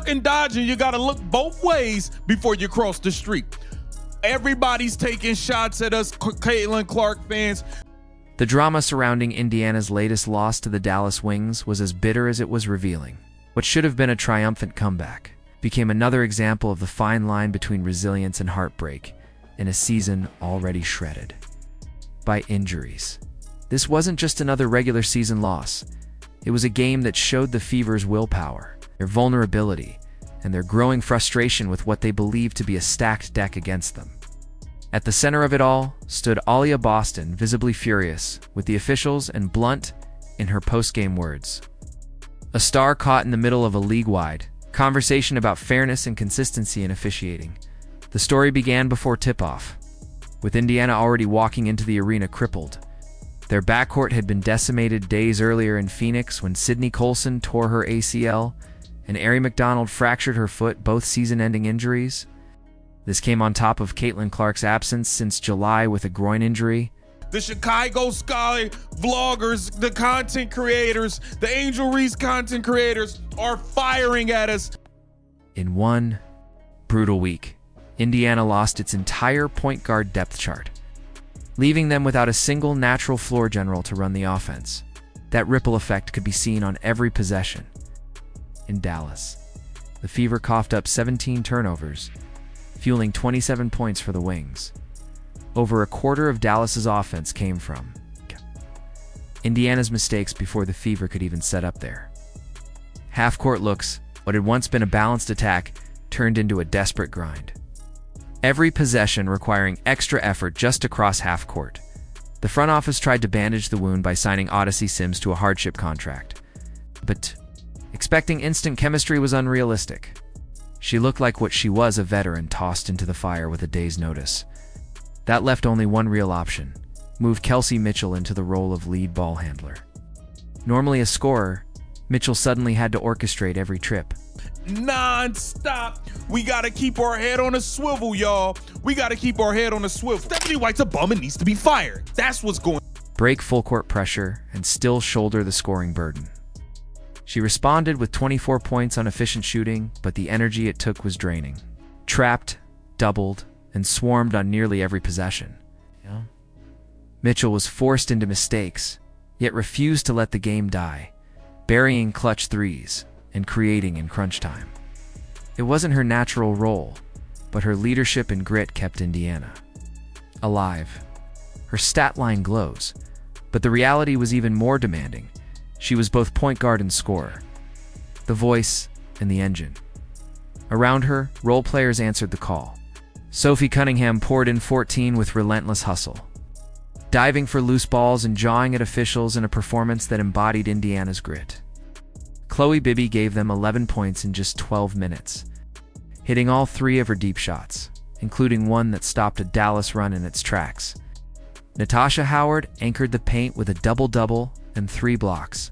ducking, dodging, you gotta look both ways before you cross the street. Everybody's taking shots at us Caitlin Clark fans. The drama surrounding Indiana's latest loss to the Dallas Wings was as bitter as it was revealing. What should have been a triumphant comeback became another example of the fine line between resilience and heartbreak in a season already shredded by injuries. This wasn't just another regular season loss. It was a game that showed the Fever's willpower, their vulnerability, and their growing frustration with what they believed to be a stacked deck against them. At the center of it all stood Aaliyah Boston, visibly furious with the officials and blunt in her post-game words. A star caught in the middle of a league-wide conversation about fairness and consistency in officiating. The story began before tip-off, with Indiana already walking into the arena crippled. Their backcourt had been decimated days earlier in Phoenix when Sydney Colson tore her ACL and Aari McDonald fractured her foot, both season-ending injuries. This came on top of Caitlin Clark's absence since July with a groin injury. The Chicago Sky vloggers, the content creators, the Angel Reese content creators are firing at us. In one brutal week, Indiana lost its entire point guard depth chart, leaving them without a single natural floor general to run the offense. That ripple effect could be seen on every possession. In Dallas, the Fever coughed up 17 turnovers, fueling 27 points for the Wings. Over a quarter of Dallas's offense came from Indiana's mistakes before the Fever could even set up there. Half-court looks, what had once been a balanced attack, turned into a desperate grind. Every possession requiring extra effort just to cross half-court. The front office tried to bandage the wound by signing Odyssey Sims to a hardship contract. But expecting instant chemistry was unrealistic. She looked like what she was, a veteran tossed into the fire with a day's notice. That left only one real option: move Kelsey Mitchell into the role of lead ball handler. Normally a scorer, Mitchell suddenly had to orchestrate every trip. Non-stop. We gotta keep our head on a swivel, y'all. We gotta keep our head on a swivel. Stephanie White's a bum and needs to be fired. That's what's going on. Break full court pressure and still shoulder the scoring burden. She responded with 24 points on efficient shooting, but the energy it took was draining. Trapped, doubled, and swarmed on nearly every possession. Mitchell was forced into mistakes, yet refused to let the game die, burying clutch threes and creating in crunch time. It wasn't her natural role, but her leadership and grit kept Indiana alive. Her stat line glows, but the reality was even more demanding. She was both point guard and scorer, the voice and the engine. Around her, role players answered the call. Sophie Cunningham poured in 14 with relentless hustle, diving for loose balls and jawing at officials in a performance that embodied Indiana's grit. Chloe Bibby gave them 11 points in just 12 minutes, hitting all 3 of her deep shots, including one that stopped a Dallas run in its tracks. Natasha Howard anchored the paint with a double-double and 3 blocks.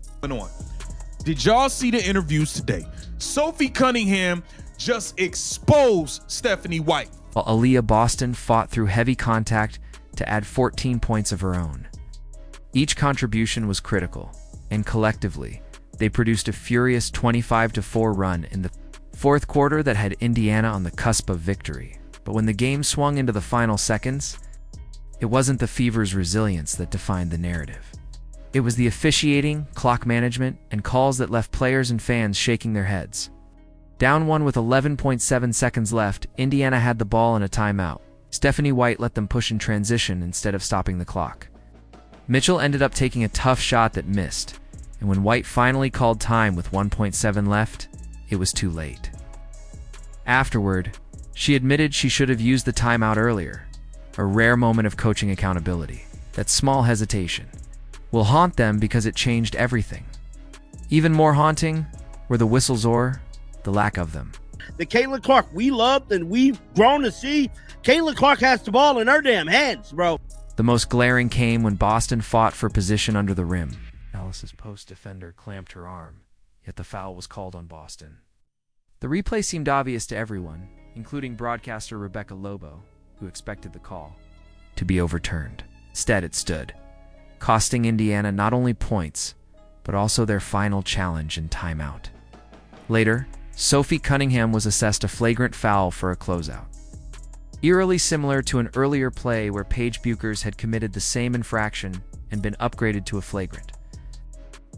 Did y'all see the interviews today? Sophie Cunningham just exposed Stephanie White, while Aaliyah Boston fought through heavy contact to add 14 points of her own. Each contribution was critical, and collectively, they produced a furious 25-4 run in the fourth quarter that had Indiana on the cusp of victory. But when the game swung into the final seconds, it wasn't the Fever's resilience that defined the narrative. It was the officiating, clock management, and calls that left players and fans shaking their heads. Down one with 11.7 seconds left, Indiana had the ball in a timeout. Stephanie White let them push in transition instead of stopping the clock. Mitchell ended up taking a tough shot that missed, and when White finally called time with 1.7 left, it was too late. Afterward, she admitted she should have used the timeout earlier, a rare moment of coaching accountability. That small hesitation will haunt them because it changed everything. Even more haunting were the whistles or the lack of them. The Caitlin Clark we loved and we've grown to see, Caitlin Clark has the ball in her damn hands, bro. The most glaring came when Boston fought for position under the rim. Dallas's post defender clamped her arm, yet the foul was called on Boston. The replay seemed obvious to everyone, including broadcaster Rebecca Lobo, who expected the call to be overturned. Instead, it stood, costing Indiana not only points, but also their final challenge and timeout. Later, Sophie Cunningham was assessed a flagrant foul for a closeout. Eerily similar to an earlier play where Paige Buchers had committed the same infraction and been upgraded to a flagrant.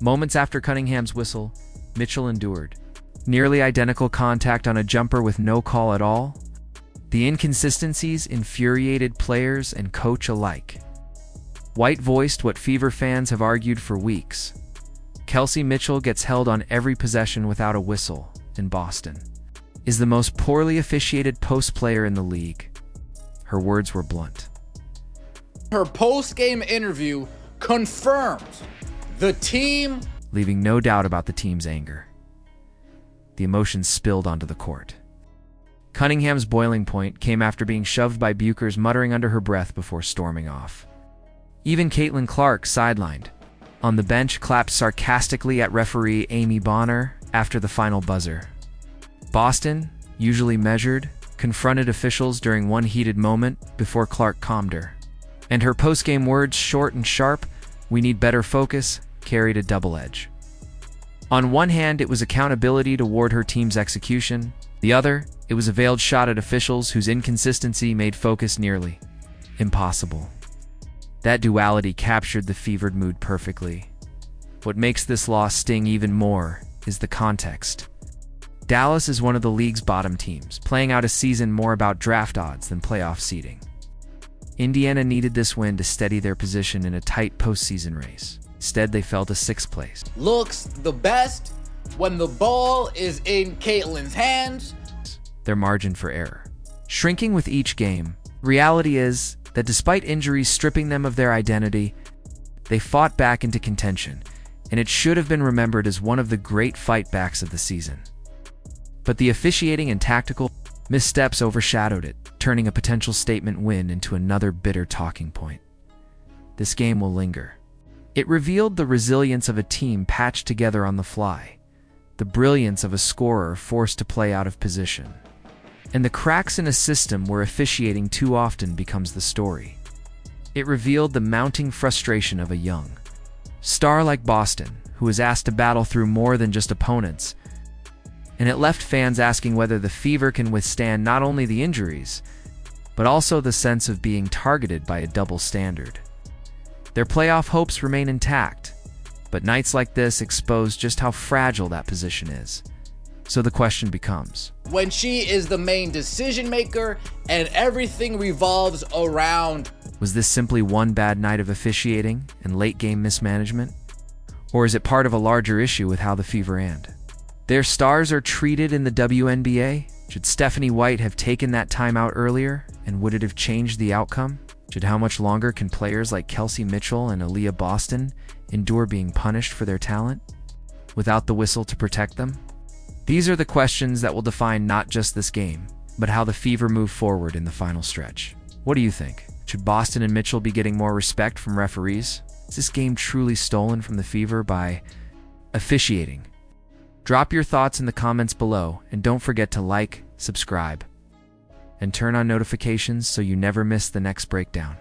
Moments after Cunningham's whistle, Mitchell endured nearly identical contact on a jumper with no call at all. The inconsistencies infuriated players and coach alike. White voiced what Fever fans have argued for weeks. Kelsey Mitchell gets held on every possession without a whistle in Boston, is the most poorly officiated post player in the league. Her words were blunt. Her post-game interview confirmed the team, leaving no doubt about the team's anger. The emotions spilled onto the court. Cunningham's boiling point came after being shoved by Buchers, muttering under her breath before storming off. Even Caitlin Clark, sidelined on the bench, clapped sarcastically at referee Amy Bonner after the final buzzer. Boston, usually measured, confronted officials during one heated moment before Clark calmed her. And her post-game words, short and sharp, "We need better focus," carried a double edge. On one hand, it was accountability toward her team's execution. The other, it was a veiled shot at officials whose inconsistency made focus nearly impossible. That duality captured the fevered mood perfectly. What makes this loss sting even more is the context. Dallas is one of the league's bottom teams, playing out a season more about draft odds than playoff seeding. Indiana needed this win to steady their position in a tight postseason race. Instead, they fell to 6th place. looks the best when the ball is in Caitlin's hands. Their margin for error shrinking with each game. Reality is that despite injuries stripping them of their identity, they fought back into contention, and it should have been remembered as one of the great fightbacks of the season. But the officiating and tactical missteps overshadowed it, turning a potential statement win into another bitter talking point. This game will linger. It revealed the resilience of a team patched together on the fly, the brilliance of a scorer forced to play out of position, and the cracks in a system where officiating too often becomes the story. It revealed the mounting frustration of a young star like Boston, who was asked to battle through more than just opponents, and it left fans asking whether the Fever can withstand not only the injuries, but also the sense of being targeted by a double standard. Their playoff hopes remain intact, but nights like this expose just how fragile that position is. So the question becomes, When she is the main decision maker and everything revolves around. was this simply one bad night of officiating and late-game mismanagement? Or is it part of a larger issue with how the Fever end their stars are treated in the WNBA? Should Stephanie White have taken that time out earlier, and would it have changed the outcome? How much longer can players like Kelsey Mitchell and Aaliyah Boston endure being punished for their talent without the whistle to protect them? These are the questions that will define not just this game, but how the Fever move forward in the final stretch. What do you think? Should Boston and Mitchell be getting more respect from referees? Is this game truly stolen from the Fever by officiating? Drop your thoughts in the comments below, and don't forget to like, subscribe, and turn on notifications so you never miss the next breakdown.